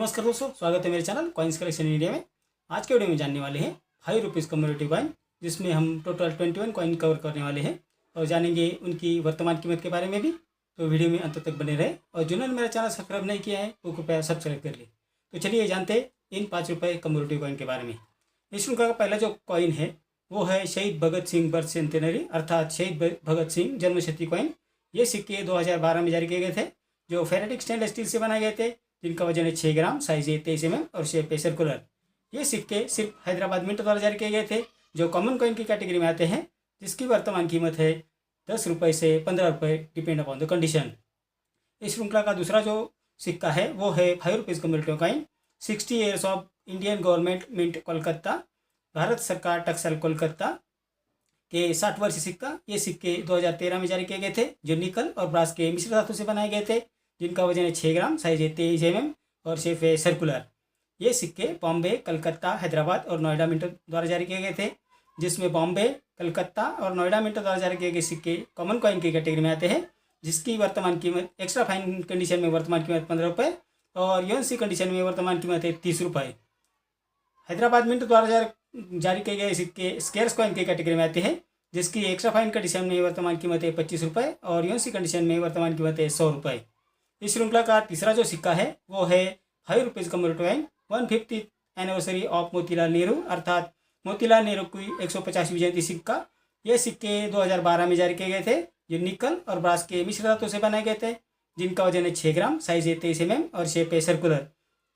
नमस्कार दोस्तों, स्वागत है मेरे चैनल कॉइन्स कलेक्शन इंडिया में। आज के वीडियो में जानने वाले हैं 5 रुपीज़ कम्युनिटी कॉइन, जिसमें हम टोटल 21 कॉइन कवर करने वाले हैं और जानेंगे उनकी वर्तमान कीमत के बारे में भी। तो वीडियो में अंत तक बने रहे और जिन्होंने मेरा चैनल सब्सक्राइब नहीं किया है वो कृपया सब्सक्राइब कर ले। तो चलिए जानते हैं इन 5 रुपये कम्युनिटी कॉइन के बारे में। इस श्रृंखला का पहला जो कॉइन है वो है शहीद भगत सिंह बर्थ सेंटेनरी अर्थात शहीद भगत सिंह जन्मशती कॉइन। ये सिक्के 2012 में जारी किए गए थे, जो फेरेटिक स्टेनलेस स्टील से बनाए गए थे, जिनका वजन है 6 ग्राम, साइज है 23 mm और शेप है सर्कुलर। ये सिक्के सिर्फ हैदराबाद मिंट द्वारा जारी किए गए थे, जो कॉमन कॉइन की कैटेगरी में आते हैं, जिसकी वर्तमान कीमत है 10 रुपये से 15 रुपये, डिपेंड अपॉन द कंडीशन। इस श्रृंखला का दूसरा जो सिक्का है वो है 5 rupees community coin. 60 years of Indian government mint Kolkata, Bharat सरकार टक्सल कोलकाता के 60 वर्ष सिक्का। ये सिक्के 2013 में जारी किए गए थे, जो निकल और ब्रास के मिश्र धातु से बनाए गए थे, जिनका वजन है 6 ग्राम, साइज है 23 mm और शेप है सर्कुलर। ये सिक्के बॉम्बे, कलकत्ता, हैदराबाद और नोएडा मिंट द्वारा जारी किए गए थे, जिसमें बॉम्बे, कलकत्ता और नोएडा मिंट द्वारा जारी किए गए सिक्के कॉमन कॉइन की कैटेगरी में आते हैं, जिसकी वर्तमान कीमत एक्स्ट्रा फाइन कंडीशन में वर्तमान कीमत 15 रुपये और यूएनसी कंडीशन में वर्तमान कीमत है 30 रुपये। हैदराबाद मिंट द्वारा जारी किए गए सिक्के स्केर्स कॉइन की कैटेगरी में आते हैं, जिसकी एक्स्ट्रा फाइन कंडीशन में वर्तमान कीमत है 25 रुपये और यूएनसी कंडीशन में वर्तमान कीमत है 100 रुपये। इस श्रृंखला का तीसरा जो सिक्का है वो है 5 rupees community coin 150th anniversary of Motilal Nehru अर्थात मोतीलाल नेहरू की 150वीं जयंती सिक्का। ये सिक्के 2012 में जारी किए गए थे, जो निकल और ब्रास के मिश्र धातु से बनाए गए थे, जिनका वजन है 6 ग्राम, साइज है 23 mm और शेप है सर्कुलर।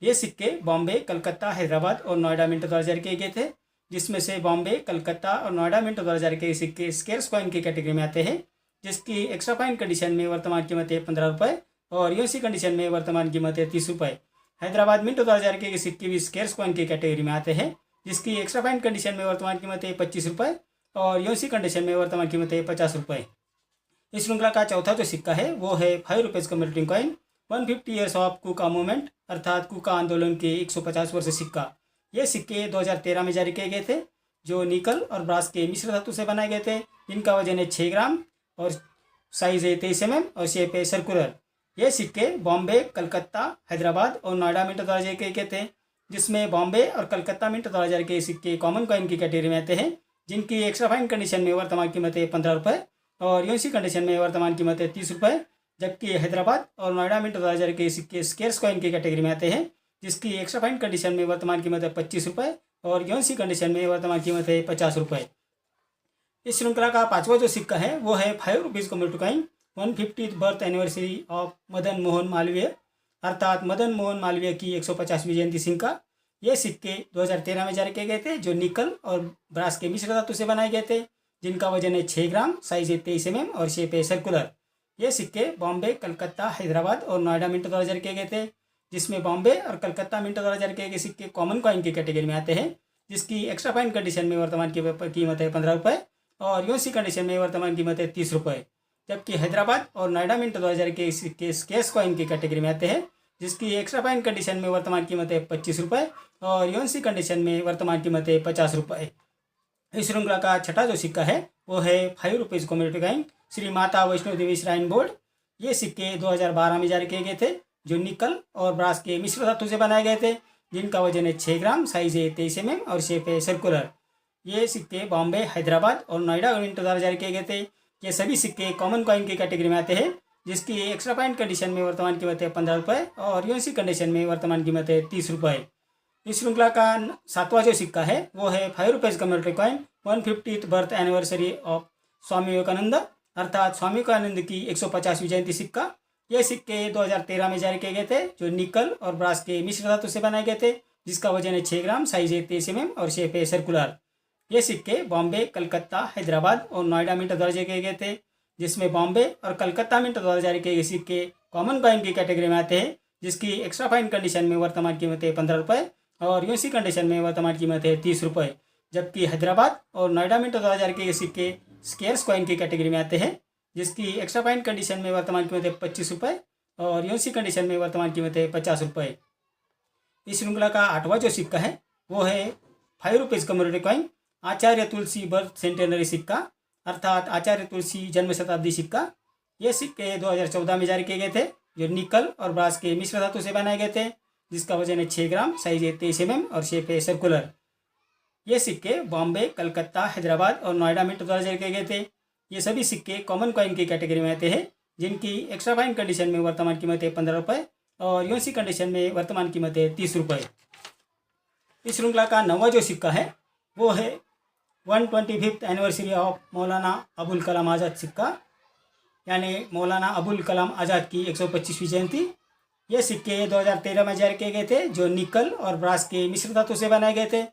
ये सिक्के बॉम्बे, कलकत्ता, हैदराबाद और नोएडा मिंट द्वारा जारी किए गए थे, जिसमें से बॉम्बे, कलकत्ता और नोएडा मिंट द्वारा जारी किए सिक्के स्केर्स कॉइन की कैटेगरी में आते हैं, जिसकी एक्स्ट्रा फाइन कंडीशन में वर्तमान कीमत है 15 रुपये और यूएनसी कंडीशन में वर्तमान कीमत है 30 रुपये। हैदराबाद मिंट द्वारा जारी किए गए सिक्के भी स्केर्स कॉइन की कैटेगरी में आते हैं, जिसकी एक्स्ट्रा फाइन कंडीशन में वर्तमान कीमत है 25 रुपये और यूएनसी कंडीशन में वर्तमान कीमत है 50 रुपये। इस श्रृंखला का चौथा जो सिक्का है वो है 5 rupees community coin 150 years of Kuka movement अर्थात कुका आंदोलन के 150 वर्ष सिक्का। ये सिक्के 2013 में जारी किए गए थे, जो निकल और ब्रास के मिश्र धातु से बनाए गए थे, जिनका वजन है 6 ग्राम और साइज है 23 mm और शेप है सर्कुलर। ये सिक्के बॉम्बे, कलकत्ता, हैदराबाद और नोएडा मिंट द्वारा जारी किए गए थे, जिसमें बॉम्बे और कलकत्ता मिंट द्वारा जारी किए सिक्के कॉमन कॉइन की कैटेगरी में आते हैं, जिनकी एक्स्ट्रा फाइन कंडीशन में वर्तमान कीमत है 15 रुपये और यूएनसी कंडीशन में वर्तमान कीमत है 30 रुपये। जबकि हैदराबाद और नोएडा मिंट द्वारा जारी किए सिक्के स्केर्स कॉइन की कैटेगरी में आते हैं, जिसकी एक्स्ट्रा फाइन कंडीशन में वर्तमान कीमत है 25 रुपये और यूएनसी कंडीशन में वर्तमान कीमत है 50 रुपये। इस श्रृंखला का पांचवा जो सिक्का है वो है 5 rupees community coin 150th birth anniversary of Madan Mohan Malviya अर्थात मदन मोहन मालवीय की 150वीं जयंती सिक्का। ये सिक्के 2013 में जारी किए गए थे, जो निकल और ब्रास के मिश्र धातु से बनाए गए थे, जिनका वजन है 6 ग्राम, साइज है 23 mm और शेप है सर्कुलर। ये सिक्के बॉम्बे, कलकत्ता, हैदराबाद और नोएडा मिंट द्वारा जारी किए गए थे, जिसमें बॉम्बे और कलकत्ता मिंट द्वारा जारी किए गए सिक्के कॉमन कॉइन की कैटेगरी में आते हैं, जिसकी एक्स्ट्रा फाइन कंडीशन में वर्तमान कीमत है 15 रुपये और यूएनसी कंडीशन में वर्तमान कीमत है 30 रुपये। जबकि हैदराबाद और नोएडा मिंट द्वारा जारी किए सिक्के स्केर्स कॉइन की कैटेगरी में आते हैं, जिसकी एक्स्ट्रा फाइन कंडीशन में वर्तमान कीमत है 25 रुपये और यूएनसी कंडीशन में वर्तमान कीमत है 50 रुपये। इस श्रृंखला का छठा जो सिक्का है वो है 5 rupees community coin Shri Mata Vaishno Devi shrine board. ये सिक्के 2012 में जारी किए गए थे, जो निकल और ब्रास के मिश्र धातु से बनाए गए थे, जिनका वजन है 6 ग्राम, साइज है 23 mm और शेप है सर्कुलर। ये सिक्के बॉम्बे, हैदराबाद और नोएडा मिंट द्वारा जारी किए गए थे। ये सभी सिक्के कॉमन कॉइन की कैटेगरी में आते हैं, जिसकी एक्स्ट्रा फाइन कंडीशन में वर्तमान कीमत है 15 रुपये और यूएनसी कंडीशन में वर्तमान कीमत है 30 रुपये। इस श्रृंखला का सातवां जो सिक्का है वो है 5 rupees community coin 150th birth anniversary of Swami Vivekananda अर्थात स्वामी विवेकानंद की 150वीं जयंती सिक्का। ये सिक्के 2013 में जारी किए गए थे, जो निकल और ब्रास के मिश्र धातु से बनाए गए थे, जिसका वजन है 6 ग्राम, साइज है 23 mm और शेप है सर्कुलर। ये सिक्के बॉम्बे, कलकत्ता, हैदराबाद और नोएडा मिंट द्वारा जारी किए गए थे, जिसमें बॉम्बे और कलकत्ता मिंट द्वारा जारी किए गए सिक्के कॉमन कॉइन की कैटेगरी में आते हैं, जिसकी एक्स्ट्रा फाइन कंडीशन में वर्तमान कीमत है 15 रुपये और यूएनसी कंडीशन में वर्तमान कीमत है 30 रुपये। जबकि हैदराबाद और नोएडा मिंट द्वारा जारी किए गए सिक्के स्केर्स कॉइन की कैटेगरी में आते हैं, जिसकी एक्स्ट्रा फाइन कंडीशन में वर्तमान कीमत है 25 रुपये और यूएनसी कंडीशन में वर्तमान कीमत है 50 रुपये। इस श्रृंखला का आठवां जो सिक्का है वो है 5 रुपीज़ कम्युनिटी कॉइन आचार्य तुलसी बर्थ सेंटेनरी सिक्का अर्थात आचार्य तुलसी जन्म शताब्दी सिक्का। ये सिक्के 2014 में जारी किए गए थे, जो निकल और ब्रास के मिश्र धातु से बनाए गए थे, जिसका वजन है 6 ग्राम, साइज है 23 mm और शेप है सर्कुलर। ये सिक्के बॉम्बे, कलकत्ता, हैदराबाद और नोएडा मिंट द्वारा जारी किए गए थे। ये सभी सिक्के कॉमन कॉइन की कैटेगरी में आते हैं, जिनकी एक्स्ट्रा फाइन कंडीशन में वर्तमान कीमत है 15 रुपये और यूएनसी कंडीशन में वर्तमान कीमत है 30 रुपये। इस श्रृंखला का 9वां जो सिक्का है वो है 125th anniversary of Maulana Abul Kalam Azad सिक्का, यानी मौलाना अबुल कलाम आज़ाद की 125वीं जयंती। ये सिक्के 2013 में जारी किए गए थे, जो निकल और ब्रास के मिश्र धातु से बनाए गए थे,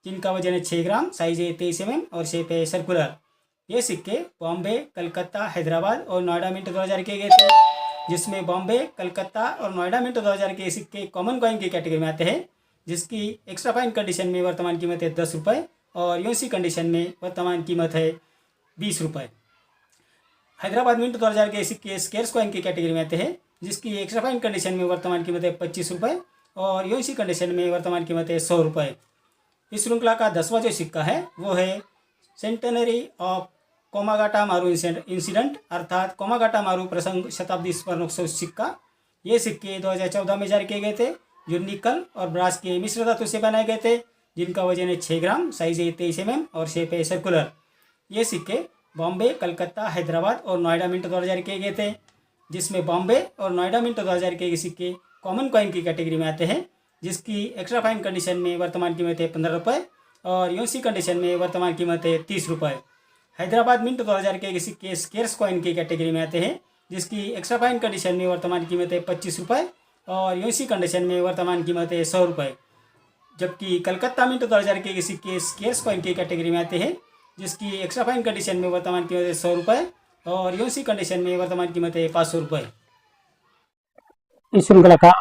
जिनका वजन है 6 ग्राम, साइज है 23 mm और शेप है सर्कुलर। ये सिक्के बॉम्बे, कलकत्ता, हैदराबाद और नोएडा मिंट द्वारा जारी किए गए थे, जिसमें बॉम्बे, कलकत्ता और नोएडा मिंट द्वारा जारी किए सिक्के कॉमन कॉइन की कैटेगरी में आते हैं, जिसकी एक्स्ट्रा फाइन कंडीशन में वर्तमान कीमत है 10 रुपये और यूएनसी कंडीशन में वर्तमान कीमत है 20 रुपये। हैदराबाद मिंट द्वारा जारी किए सिक्के स्केर्स कॉइन की कैटेगरी में आते हैं, जिसकी एक्स्ट्रा फाइन कंडीशन में वर्तमान कीमत है 25 रुपये और यूएनसी कंडीशन में वर्तमान कीमत है 100 रुपये। इस श्रृंखला का 10वां जो सिक्का है वो है सेंटेनरी ऑफ कोमागाटा मारू इंसिडेंट, अर्थात कोमागाटा मारू प्रसंग शताब्दी स्वर्णोत्सव सिक्का। ये सिक्के 2014 में जारी किए गए थे, जो निकल और ब्रास के मिश्र धातु से बनाए गए थे, जिनका वजन है 6 ग्राम, साइज है 23 mm और शेप है सर्कुलर। ये सिक्के बॉम्बे, कलकत्ता, हैदराबाद और नोएडा मिंट द्वारा जारी किए गए थे, जिसमें बॉम्बे और नोएडा मिंट द्वारा जारी किए गए सिक्के कॉमन कॉइन की कैटेगरी में आते हैं, जिसकी एक्स्ट्रा फाइन कंडीशन में वर्तमान कीमत है 15 रुपये और यूएनसी कंडीशन में वर्तमान कीमत है 30 रुपये। हैदराबाद मिंट 2000 के सिक्के स्केर्स कॉइन की कैटेगरी में आते हैं, जिसकी एक्स्ट्रा फाइन कंडीशन में वर्तमान कीमत है 25 रुपये और यूएनसी कंडीशन में वर्तमान कीमत है 100 रुपये। जबकि कलकत्ता मिंट 2000 के सिक्के स्केर्स कॉइन की कैटेगरी में आते हैं, जिसकी एक्स्ट्रा फाइन कंडीशन में वर्तमान कीमत है 100 रुपये और यूएनसी कंडीशन में वर्तमान कीमत है 500 रुपये। इस श्रृंखला का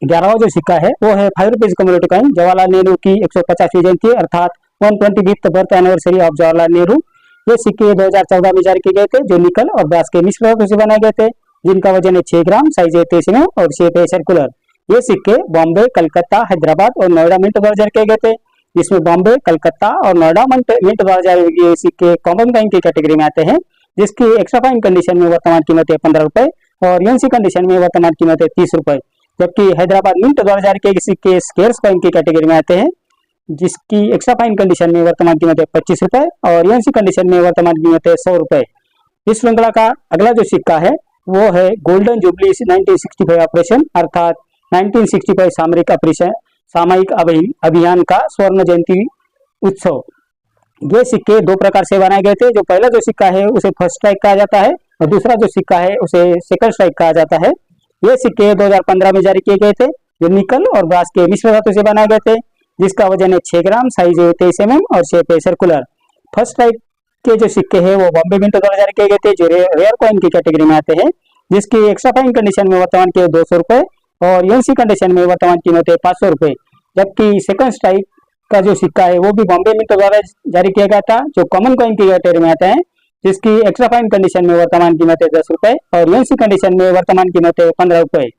11वां जो सिक्का है वो है 5 rupees community coin, Jawaharlal Nehru की 150वीं जयंती अर्थात 125th birth anniversary of Jawaharlal Nehru. ये सिक्के 2014 में जारी किए गए थे, जो निकल और ब्रास के मिश्र धातु से बनाए गए थे, जिनका वजन है 6 ग्राम, साइज है 23 mm और शेप है सर्कुलर। ये सिक्के बॉम्बे, कलकत्ता, हैदराबाद और नोएडा मिंट द्वारा जारी किए गए थे, जिसमें बॉम्बे, कलकत्ता और नोएडा मिंट द्वारा जारी किए सिक्के कॉमन कॉइन की कैटेगरी में आते हैं, जिसकी एक्स्ट्रा फाइन कंडीशन में वर्तमान कीमत है 15 रुपये और यूएनसी कंडीशन में वर्तमान कीमत है 30 रुपये। जबकि हैदराबाद मिंट द्वारा जारी किए सिक्के स्केर्स कॉइन की कैटेगरी में आते हैं, जिसकी एक्स्ट्रा फाइन कंडीशन में वर्तमान कीमत है 25 रुपये और यूएनसी कंडीशन में वर्तमान कीमत है 100 रुपये। इस श्रृंखला का अगला जो सिक्का है वो है गोल्डन जुबली 1965 ऑपरेशन अर्थात 1965 सामयिक अभियान का स्वर्ण जयंती उत्सव। ये सिक्के दो प्रकार से बनाए गए थे। जो पहला जो सिक्का है उसे फर्स्ट स्ट्राइक कहा जाता है और दूसरा जो सिक्का है उसे सेकंड स्ट्राइक कहा जाता है। ये सिक्के 2015 में जारी किए गए थे, जो निकल और ब्रास के मिश्र धातु से बनाए गए थे, जिसका वजन है 6 ग्राम, साइज है 23 mm और शेप है सर्कुलर। फर्स्ट स्ट्राइक के जो सिक्के हैं वो बॉम्बे मिंट द्वारा जारी किए गए थे, जो रेयर कॉइन की कैटेगरी में आते हैं, जिसकी एक्स्ट्रा फाइन कंडीशन में वर्तमान कीमत 200 रुपये और यूएनसी कंडीशन में वर्तमान कीमत है 500 रुपये। जबकि सेकंड स्ट्राइक का जो सिक्का है वो भी बॉम्बे मिंट द्वारा जारी किया गया था, जो कॉमन कॉइन की कैटेगरी में आता है, जिसकी एक्स्ट्रा फाइन कंडीशन में वर्तमान कीमत है 10 रुपये और यूएनसी कंडीशन में वर्तमान कीमत है 15 रुपये।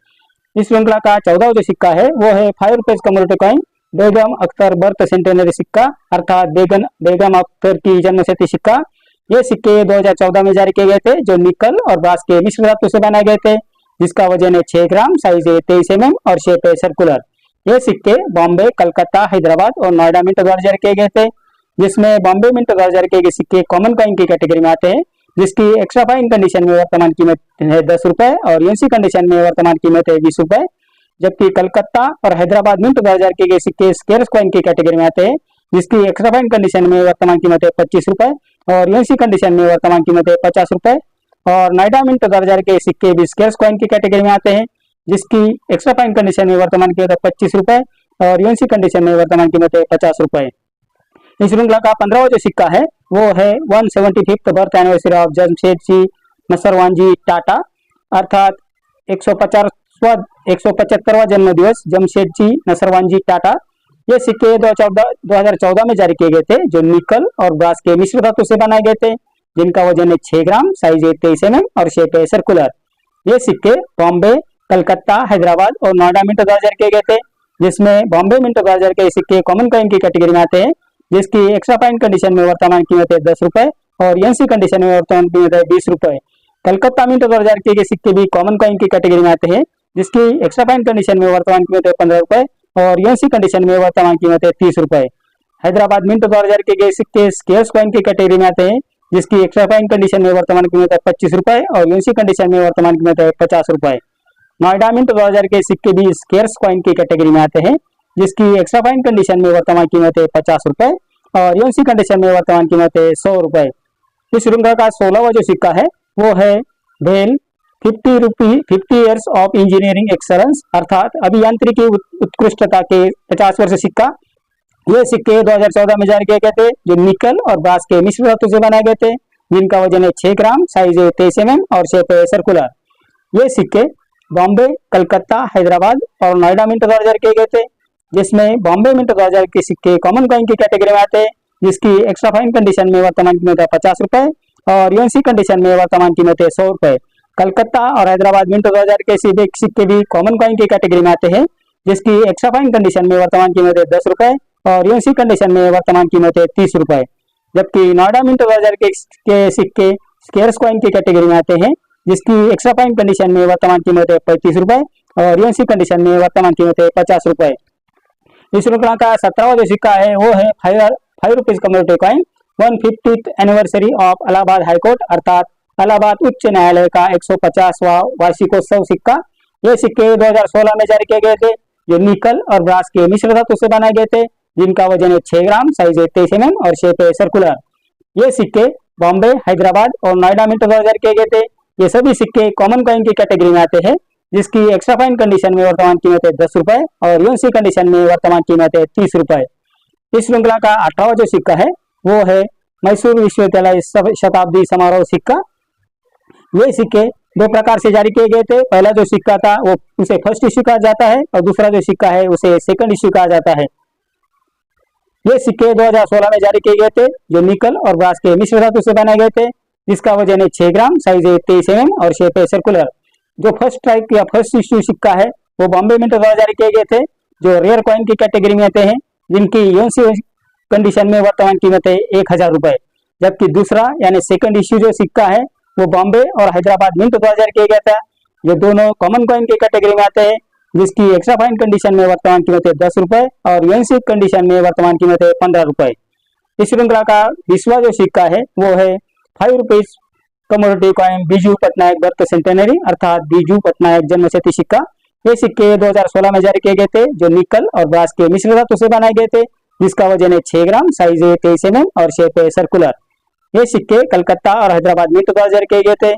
इस श्रृंखला का 14वां जो सिक्का है वो है 5 रुपीज कम्युनिटी कॉइन बेगम अख्तर बर्थ सेंटेनरी सिक्का अर्थात बेगम अख्तर की जन्मशती सिक्का। ये सिक्के 2014 में जारी किए गए थे, जो निकल और ब्रास के मिश्र धातु से बनाए गए थे, जिसका वजन है 6 ग्राम, साइज है 23 mm और शेप है सर्कुलर। ये सिक्के बॉम्बे, कलकत्ता, हैदराबाद और नोएडा मिंट द्वारा जारी किए गए थे, जिसमें बॉम्बे मिंट द्वारा जारी किए गए सिक्के कॉमन कॉइन की कैटेगरी में आते हैं, जिसकी एक्स्ट्रा फाइन कंडीशन में वर्तमान कीमत है 10 रुपये और यूएनसी कंडीशन में वर्तमान कीमत है 20 रुपये। जबकि कलकत्ता और हैदराबाद मिंट द्वारा जारी किए गए सिक्के स्केर्स कॉइन की कैटेगरी में आते हैं, जिसकी एक्स्ट्रा फाइन कंडीशन में वर्तमान कीमत है 25 रुपये और यूएनसी कंडीशन में वर्तमान कीमत है 50 रुपये। और नोएडा मिंट द्वारा जारी किए सिक्के भी स्केर्स कॉइन की कैटेगरी में आते हैं, जिसकी एक्स्ट्रा फाइन कंडीशन में वर्तमान कीमत है 25 रुपये और यूएनसी कंडीशन में वर्तमान कीमत है 50 रुपये। इस श्रृंखला का 15वां जो सिक्का है वो है 175th birth anniversary of Jamshedji Nusserwanji Tata अर्थात 175वां जन्म दिवस जमशेदजी नसरवानजी टाटा। ये सिक्के 2014 में जारी किए गए थे, जो निकल और ब्रास के मिश्र धातु से बनाए गए थे, जिनका वजन है 6 ग्राम, साइज है 23 mm और शेप है सर्कुलर। ये सिक्के बॉम्बे, कलकत्ता, हैदराबाद और नोएडा मिंट द्वारा जारी किए गए थे, जिसमें बॉम्बे मिंट द्वारा जारी किए सिक्के कॉमन कॉइन की कैटेगरी में आते हैं, जिसकी एक्स्ट्रा फाइन कंडीशन में वर्तमान कीमत है 10 रुपये और यूएनसी कंडीशन में वर्तमान कीमत है 20 रुपये। कलकत्ता मिंट द्वारा जारी किए गए सिक्के भी कॉमन कॉइन की कैटेगरी में आते हैं, जिसकी एक्स्ट्रा फाइन कंडीशन में वर्तमान कीमत है 15 रुपए और यूएनसी कंडीशन में वर्तमान कीमत है 30 रुपए। हैदराबाद मिंट 2000 के सिक्के स्केर्स कॉइन की कैटेगरी में आते हैं, जिसकी एक्स्ट्रा फाइन कंडीशन में वर्तमान कीमत है 25 रुपए और यूएनसी कंडीशन में वर्तमान कीमत है 50 रुपए। नोएडा मिंट 2000 के सिक्के भी स्केर्स कॉइन की कैटेगरी में आते हैं, जिसकी एक्स्ट्रा फाइन कंडीशन में वर्तमान कीमत है 50 रुपए और यूएनसी कंडीशन में वर्तमान कीमत है 100 रुपए। इस श्रृंखला का 16वां जो सिक्का है वो है भेल 50 ईयर्स ऑफ इंजीनियरिंग एक्सलेंस अर्थात अभियांत्रिकी उत्कृष्टता के 50 वर्ष सिक्का। ये सिक्के 2014 में जारी किए गए थे, जो निकल और ब्रास के मिश्र धातु से बनाए गए थे, जिनका वजन है 6 ग्राम, साइज है 23 mm और शेप है सर्कुलर। ये सिक्के बॉम्बे, कलकत्ता, हैदराबाद और नोएडा मिंट 2000 किए गए थे, जिसमें बॉम्बे मिंट 2000 के सिक्के कॉमन कॉइन की कैटेगरी में आते हैं, जिसकी एक्स्ट्रा फाइन कंडीशन में वर्तमान कीमत है 50 रुपए और यूएनसी कंडीशन में वर्तमान कीमत है 100 रुपए। कलकत्ता और हैदराबाद मिंट 2000 के सिक्के भी कॉमन कॉइन की कैटेगरी में आते हैं, जिसकी एक्स्ट्रा फाइन कंडीशन में वर्तमान कीमत है 10 रुपए और यूएनसी कंडीशन में वर्तमान कीमत है 30 रुपए। जबकि नोएडा मिंट 2000 के सिक्के स्केर्स कॉइन की कैटेगरी में आते हैं, जिसकी एक्स्ट्रा फाइन कंडीशन में वर्तमान कीमत है 35 रुपए और यूएनसी कंडीशन में वर्तमान कीमत है 50 रुपए। इस श्रृंखला का 17वां जो सिक्का है वो है 5 rupees community coin 150th anniversary of Allahabad high court अर्थात इलाहाबाद उच्च न्यायालय का 150वां वार्षिकोत्सव सिक्का। ये सिक्के 2016 में जारी किए गए थे, जो निकल और ब्रास के मिश्र धातु से बनाए गए थे, जिनका वजन है 6 ग्राम, साइज है 23 mm और शेप है सर्कुलर। ये सिक्के बॉम्बे, हैदराबाद और नोएडा मिंट 2000 किए गए थे। ये सभी सिक्के कॉमन कॉइन की कैटेगरी में आते हैं, जिसकी एक्स्ट्रा फाइन कंडीशन में वर्तमान कीमत है 10 रुपए और यूएनसी कंडीशन में वर्तमान कीमत है 30 रुपए। इस श्रृंखला का 18वां जो सिक्का है वो है मैसूर विश्वविद्यालय शताब्दी समारोह सिक्का। ये सिक्के दो प्रकार से जारी किए गए थे। पहला जो सिक्का था वो उसे फर्स्ट इश्यू कहा जाता है और दूसरा जो सिक्का है उसे सेकंड इश्यू कहा जाता है। ये सिक्के 2016 में जारी किए गए थे, जो निकल और ब्रास के मिश्र धातु से बनाए गए थे, जिसका वजन है 6 ग्राम, साइज है 23 mm और शेप है सर्कुलर। जो फर्स्ट टाइप या फर्स्ट इश्यू सिक्का है वो बॉम्बे मिंट 2000 जारी किए गए थे, जो रेयर कॉइन की कैटेगरी में आते हैं, जिनकी यूएनसी कंडीशन में वर्तमान कीमत है 1000 रुपए। जबकि दूसरा यानी सेकंड इश्यू जो सिक्का है वो बॉम्बे और हैदराबाद मिंट 2000 किया गया था, जो दोनों कॉमन कॉइन की कैटेगरी में आते हैं, जिसकी एक्स्ट्रा फाइन कंडीशन में वर्तमान कीमत है 10 रुपए और यूएनसी कंडीशन में वर्तमान कीमत है 15 रुपए। इस श्रृंखला का 20वां जो सिक्का है वो है 5 rupees commodity coin Biju Patnaik birth centenary अर्थात बीजू पटनायक जन्मशती सिक्का। ये सिक्के 2016 में जारी किए गए थे, जो निकल और ब्रास के मिश्र धातु से बनाए गए थे, जिसका वजन है 6 ग्राम, साइज है 23 mm और शेप है सर्कुलर। ये सिक्के कलकत्ता और हैदराबाद मिंट 2000 किए गए थे,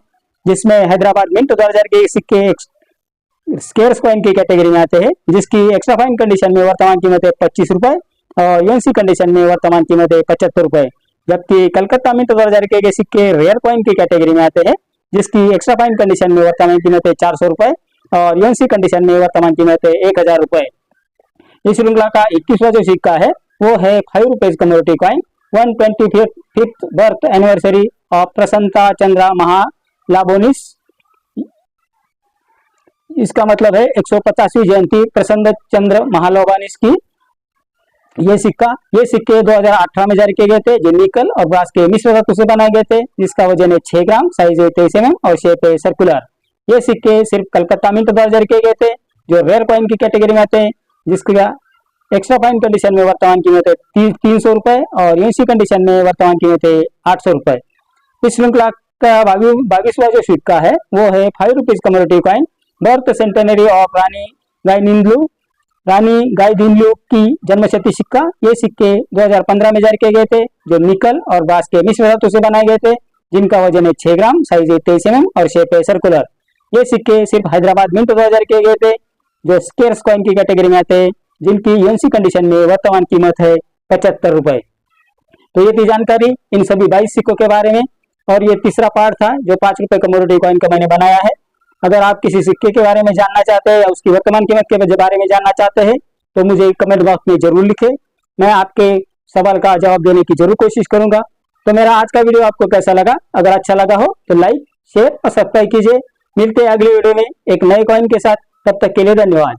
जिसमें हैदराबाद मिंट 2000 के सिक्के स्केर्स कॉइन की कैटेगरी में आते हैं, जिसकी एक्स्ट्रा फाइन कंडीशन में वर्तमान कीमत है 25 रुपए और यूएनसी कंडीशन में वर्तमान कीमत है 75 रुपए। जबकि कलकत्ता मिंट 2000 के सिक्के रेयर कॉइन की कैटेगरी में आते हैं, जिसकी एक्स्ट्रा फाइन कंडीशन में वर्तमान कीमत है 400 रुपए और यूएनसी कंडीशन में वर्तमान कीमत है 1000 रुपए। इस श्रृंखला का 21वां जो सिक्का है वो है 5 rupees community coin 125th birth anniversary of प्रसन्नता चंद्रा महालाबोनिस। इसका मतलब है 150वीं जयंती प्रसन्न चंद्र महालोबानिस की। ये सिक्के 2018 में जारी किए गए थे, जो निकल और ब्रास के मिश्र धातु से बनाए गए थे, जिसका वजन है 6 ग्राम, साइज है 23 mm और शेप है सर्कुलर। ये सिक्के सिर्फ कलकत्ता मिंट 2000 जारी किए गए थे, जो रेयर कॉइन की कैटेगरी में आते हैं, जिसका एक्स्ट्रा फाइन कंडीशन में वर्तमान कीमत है 300 रुपए और यूएनसी कंडीशन में वर्तमान कीमत है 800 रुपए। इस श्रृंखला का 22वां जो सिक्का है वो है 5 rupees community coin birth centenary of Rani Gaidinliu की जन्मशती सिक्का। ये सिक्के 2015 में जारी किए गए थे, जो निकल और ब्रास के मिश्र धातु से बनाए गए थे, जिनका वजन है 6 ग्राम, साइज है 23 mm और शेप है सर्कुलर। ये सिक्के सिर्फ हैदराबाद मिंट 2000 किए गए थे, जो स्केर्स कॉइन की कैटेगरी में आते हैं, जिनकी यूएनसी कंडीशन में वर्तमान कीमत है 75 रुपए। तो ये थी जानकारी इन सभी 22 सिक्कों के बारे में, और ये तीसरा पार्ट था जो 5 रुपए कमोडिटी कॉइन का मैंने बनाया है। अगर आप किसी सिक्के के बारे में जानना चाहते हैं या उसकी वर्तमान कीमत के बारे में जानना चाहते हैं तो मुझे कमेंट बॉक्स में जरूर लिखें, मैं आपके सवाल का जवाब देने की जरूर कोशिश करूंगा। तो मेरा आज का वीडियो आपको कैसा लगा? अगर अच्छा लगा हो तो लाइक, शेयर और सब्सक्राइब कीजिए। मिलते हैं अगले वीडियो में एक नए कॉइन के साथ, तब तक के लिए धन्यवाद।